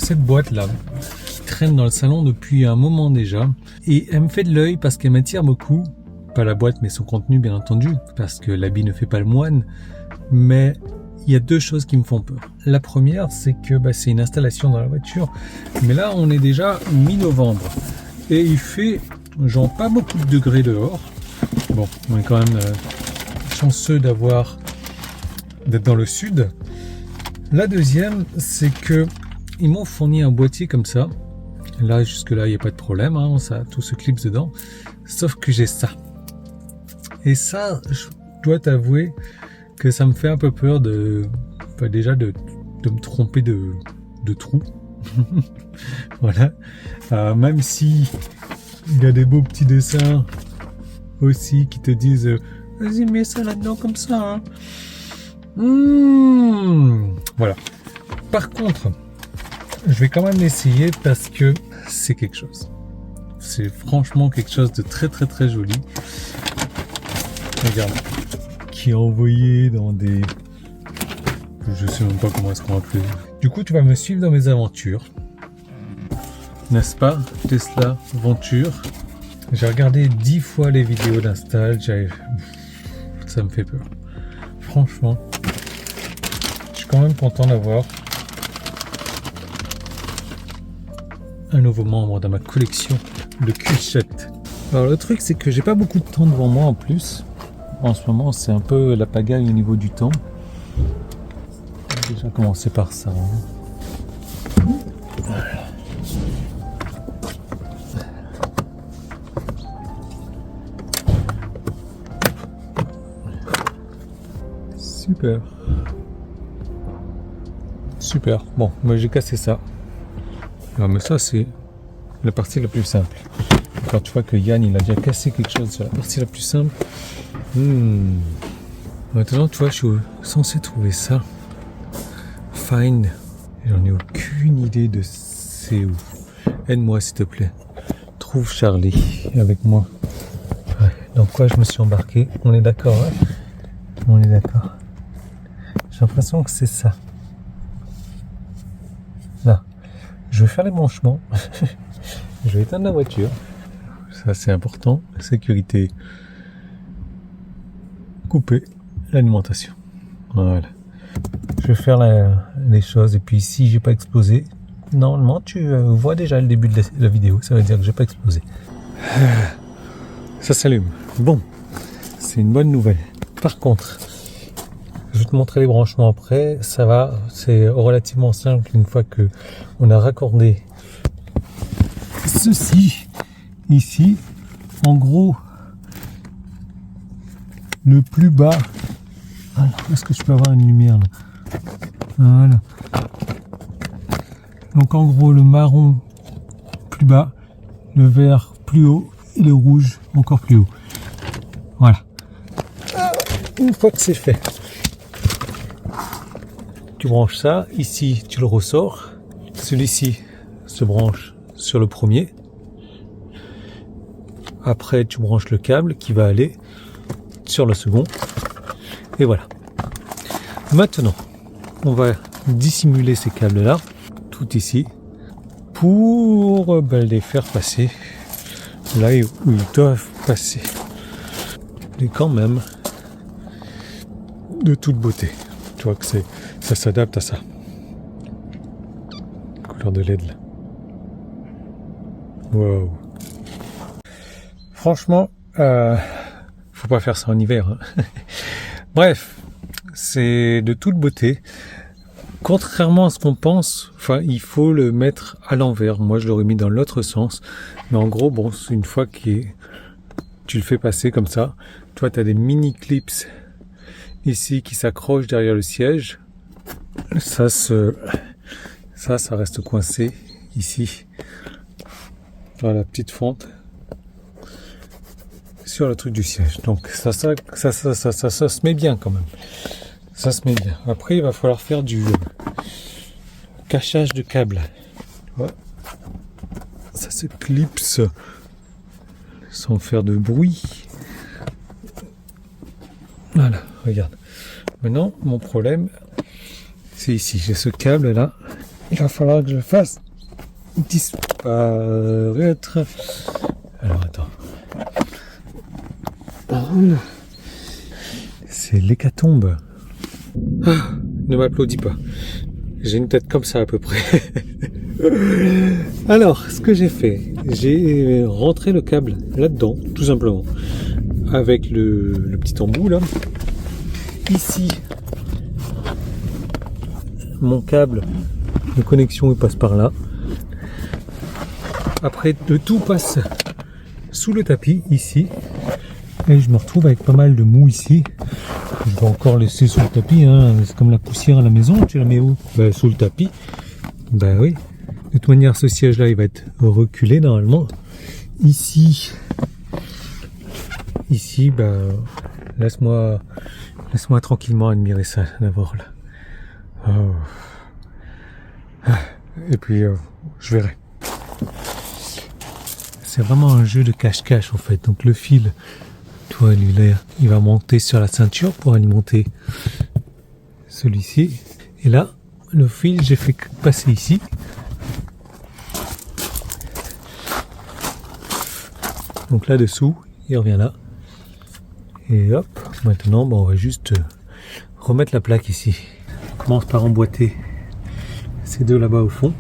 cette boîte-là qui traîne dans le salon depuis un moment déjà. Et elle me fait de l'œil parce qu'elle m'attire beaucoup. Pas la boîte, mais son contenu, bien entendu. Parce que l'habit ne fait pas le moine. Mais il y a deux choses qui me font peur. La première, c'est que c'est une installation dans la voiture. Mais là, on est déjà mi-novembre. Et il fait, genre, pas beaucoup de degrés dehors. Bon, on est quand même chanceux d'être dans le sud. La deuxième, c'est que ils m'ont fourni un boîtier comme ça. Là, jusque-là, il n'y a pas de problème, hein, ça, tout se clipse dedans. Sauf que j'ai ça. Et ça, je dois t'avouer que ça me fait un peu peur déjà de me tromper de trou. Voilà. Même si il y a des beaux petits dessins aussi qui te disent vas-y, mets ça là-dedans comme ça. Hein. Voilà. Par contre, je vais quand même l'essayer parce que c'est quelque chose. C'est franchement quelque chose de très très très joli. Regarde. Qui est envoyé dans des... Je sais même pas comment est-ce qu'on appelle. Du coup, tu vas me suivre dans mes aventures. N'est-ce pas? Tesla Venture. J'ai regardé 10 fois les vidéos d'install. Ça me fait peur. Franchement. Je suis quand même content d'avoir un nouveau membre dans ma collection de cuchettes. Alors le truc, c'est que j'ai pas beaucoup de temps devant moi en plus. En ce moment, c'est un peu la pagaille au niveau du temps. On va déjà commencer par ça. Hein. Voilà. Super. Super. Bon, moi j'ai cassé ça. Alors, mais ça, c'est la partie la plus simple. Quand tu vois que Yann, il a déjà cassé quelque chose sur la partie la plus simple. Maintenant, tu vois, je suis censé trouver ça. Find. J'en ai aucune idée de c'est où. Aide-moi, s'il te plaît. Trouve Charlie avec moi. Ouais. Dans quoi je me suis embarqué? On est d'accord, hein? On est d'accord. J'ai l'impression que c'est ça. Là. Je vais faire les branchements. Je vais éteindre la voiture. Ça, c'est important. Sécurité. Couper l'alimentation. Voilà. Je vais faire les choses. Et puis, si j'ai pas explosé, normalement, tu vois déjà le début de la vidéo. Ça veut dire que j'ai pas explosé. Ça s'allume. Bon. C'est une bonne nouvelle. Par contre, je vais te montrer les branchements après. Ça va. C'est relativement simple une fois que on a raccordé ceci ici. En gros, le plus bas. Alors, est-ce que je peux avoir une lumière là? Voilà. Donc en gros, le marron plus bas, le vert plus haut et le rouge encore plus haut. Voilà. Une fois que c'est fait, tu branches ça. Ici, tu le ressors. Celui-ci se branche sur le premier. Après, tu branches le câble qui va aller sur le second. Et voilà. Maintenant, on va dissimuler ces câbles-là, tout ici, pour les faire passer là où ils doivent passer. Et quand même, de toute beauté. Tu vois que ça s'adapte à ça. Couleur de LED là. Wow. Franchement, faut pas faire ça en hiver. Hein. Bref, c'est de toute beauté. Contrairement à ce qu'on pense, il faut le mettre à l'envers. Moi, je l'aurais mis dans l'autre sens. Mais en gros, bon, une fois que tu le fais passer comme ça, tu vois, tu as des mini clips ici qui s'accrochent derrière le siège. Ça reste coincé ici dans la petite fente sur le truc du siège. Donc ça se met bien quand même. Ça se met bien. Après, il va falloir faire du cachage de câbles. Ouais. Ça se clipse sans faire de bruit. Voilà, regarde. Maintenant, mon problème, c'est ici. J'ai ce câble là il va falloir que je fasse disparaître. Alors attends. Voilà. C'est l'hécatombe. Ah, ne m'applaudis pas. J'ai une tête comme ça à peu près. Alors, ce que j'ai fait, j'ai rentré le câble là-dedans, tout simplement, avec le petit embout là. Ici, mon câble de connexion il passe par là. Après, le tout passe sous le tapis ici. Et je me retrouve avec pas mal de mou ici. Je vais encore laisser sous le tapis, hein. C'est comme la poussière à la maison, tu la mets où? Bah, sous le tapis. Bah oui. De toute manière, ce siège-là, il va être reculé normalement. Ici, bah, laisse-moi tranquillement admirer ça d'abord là. Oh. Et puis, je verrai. C'est vraiment un jeu de cache-cache en fait. Donc le fil, toi, lui là, il va monter sur la ceinture pour alimenter celui-ci. Et là, le fil, j'ai fait passer ici. Donc là-dessous, il revient là. Et hop, maintenant, on va juste remettre la plaque ici. On commence par emboîter ces deux là-bas au fond.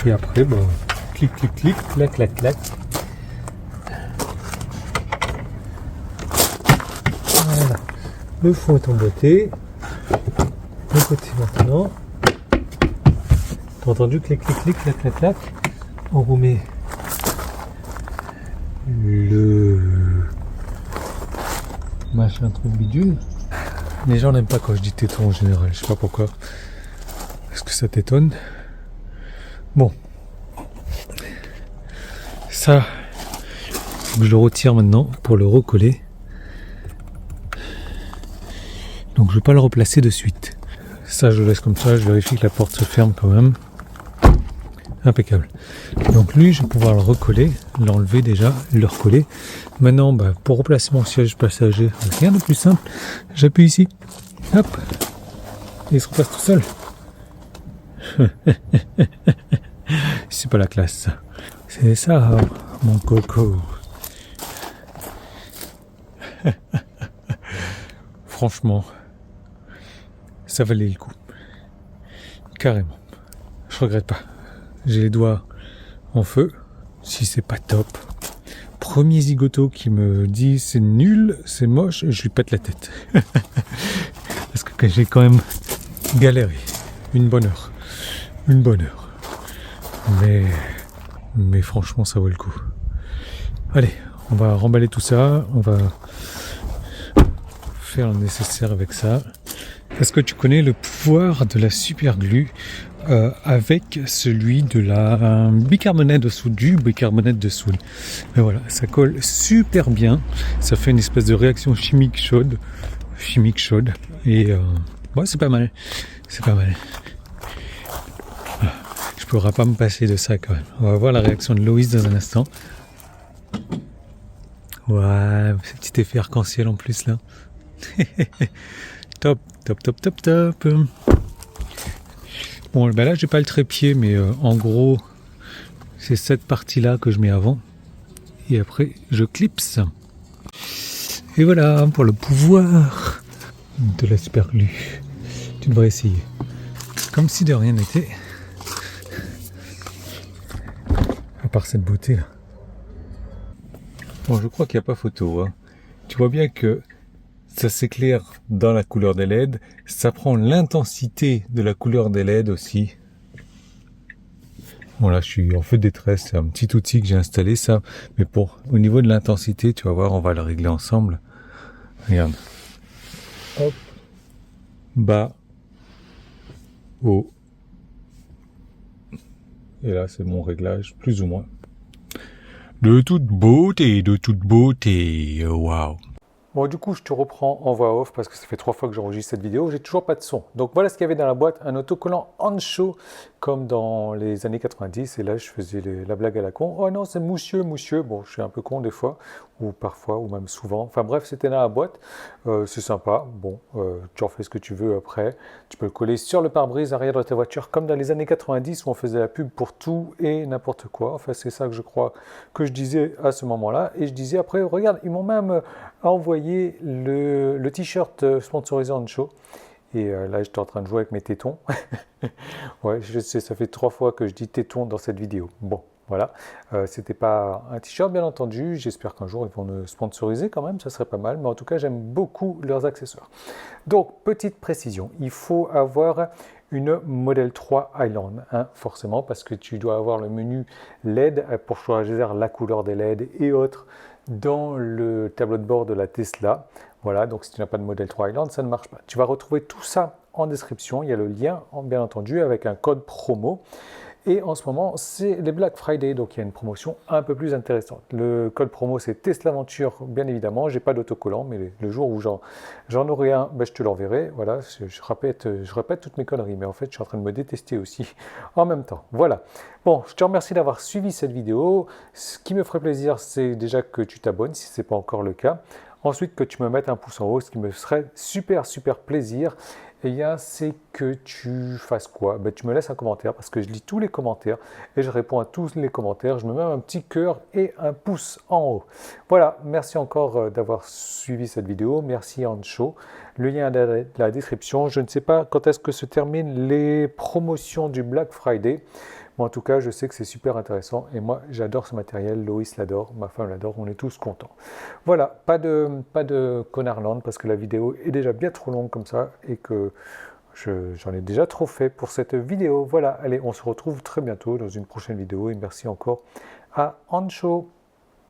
Et après, clic, clic, clic, clac, clac, clac. Voilà. Le fond est emboîté. Le côté maintenant. T'as entendu clic, clic, clic, clac, clac, clac. On remet le machin truc bidule. Les gens n'aiment pas quand je dis téton en général, je sais pas pourquoi. Est-ce que ça t'étonne? Bon. Ça, je le retire maintenant pour le recoller. Donc je vais pas le replacer de suite. Ça je le laisse comme ça, je vérifie que la porte se ferme quand même. Impeccable. Donc lui, je vais pouvoir le recoller, l'enlever déjà, le recoller. Maintenant, pour replacer mon siège passager, rien de plus simple. J'appuie ici, hop, et il se replace tout seul. C'est pas la classe, ça. C'est ça, mon coco. Franchement, ça valait le coup. Carrément. Je regrette pas. J'ai les doigts en feu, si c'est pas top. Premier zigoto qui me dit c'est nul, c'est moche, je lui pète la tête. Parce que j'ai quand même galéré. Une bonne heure. Mais franchement, ça vaut le coup. Allez, on va remballer tout ça, on va faire le nécessaire avec ça. Est-ce que tu connais le pouvoir de la super glue avec celui de la bicarbonate de soude, du bicarbonate de soude? Et voilà, ça colle super bien. Ça fait une espèce de réaction chimique chaude. Et c'est pas mal. Je pourrais pas me passer de ça quand même. On va voir la réaction de Loïs dans un instant. Ouais, ce petit effet arc-en-ciel en plus là. Top. Bon, là, j'ai pas le trépied, mais en gros, c'est cette partie-là que je mets avant. Et après, je clipse. Et voilà, pour le pouvoir de la super glue. Tu devrais essayer. Comme si de rien n'était. À part cette beauté-là. Bon, je crois qu'il n'y a pas photo. Hein. Tu vois bien que ça s'éclaire dans la couleur des LED. Ça prend l'intensité de la couleur des LED aussi. Bon là, je suis en feu de détresse. C'est un petit outil que j'ai installé ça. Mais au niveau de l'intensité, tu vas voir, on va le régler ensemble. Regarde. Hop. Bas. Haut. Et là, c'est mon réglage, plus ou moins. De toute beauté. Waouh. Bon, du coup, je te reprends en voix off parce que ça fait 3 fois que j'enregistre cette vidéo. J'ai toujours pas de son. Donc, voilà ce qu'il y avait dans la boîte. Un autocollant Ancho comme dans les années 90, et là je faisais la blague à la con. Oh non, c'est Moussieu, Moussieu. Bon, je suis un peu con des fois, ou parfois, ou même souvent. Enfin bref, c'était dans la boîte. C'est sympa. Bon, tu en fais ce que tu veux après. Tu peux le coller sur le pare-brise arrière de ta voiture, comme dans les années 90 où on faisait la pub pour tout et n'importe quoi. Enfin, c'est ça que je crois que je disais à ce moment-là. Et je disais après, regarde, ils m'ont même envoyé le t-shirt sponsorisé en show. Et là, j'étais en train de jouer avec mes tétons. Ouais, je sais, ça fait 3 fois que je dis tétons dans cette vidéo. Bon, voilà. C'était pas un t-shirt, bien entendu. J'espère qu'un jour, ils vont me sponsoriser quand même. Ça serait pas mal. Mais en tout cas, j'aime beaucoup leurs accessoires. Donc, petite précision. Il faut avoir une Model 3 Highland, hein, forcément, parce que tu dois avoir le menu LED pour choisir la couleur des LED et autres dans le tableau de bord de la Tesla. Voilà, donc si tu n'as pas de Model 3 Highland, ça ne marche pas. Tu vas retrouver tout ça en description. Il y a le lien, bien entendu, avec un code promo. Et en ce moment, c'est les Black Friday, donc il y a une promotion un peu plus intéressante. Le code promo, c'est Tesla Aventure, bien évidemment. J'ai pas d'autocollant, mais le jour où j'en aurai un, ben, je te l'enverrai. Voilà, je répète toutes mes conneries, mais en fait, je suis en train de me détester aussi en même temps. Voilà. Bon, je te remercie d'avoir suivi cette vidéo. Ce qui me ferait plaisir, c'est déjà que tu t'abonnes, si ce n'est pas encore le cas. Ensuite, que tu me mettes un pouce en haut, ce qui me ferait super plaisir. Et c'est que tu fasses quoi? Ben, tu me laisses un commentaire parce que je lis tous les commentaires et je réponds à tous les commentaires. Je me mets un petit cœur et un pouce en haut. Voilà, merci encore d'avoir suivi cette vidéo. Merci Ancho. Le lien est dans la description. Je ne sais pas quand est-ce que se terminent les promotions du Black Friday. Mais en tout cas, je sais que c'est super intéressant et moi, j'adore ce matériel. Loïs l'adore, ma femme l'adore, on est tous contents. Voilà, pas de Connardland parce que la vidéo est déjà bien trop longue comme ça et que j'en ai déjà trop fait pour cette vidéo. Voilà, allez, on se retrouve très bientôt dans une prochaine vidéo et merci encore à Ancho.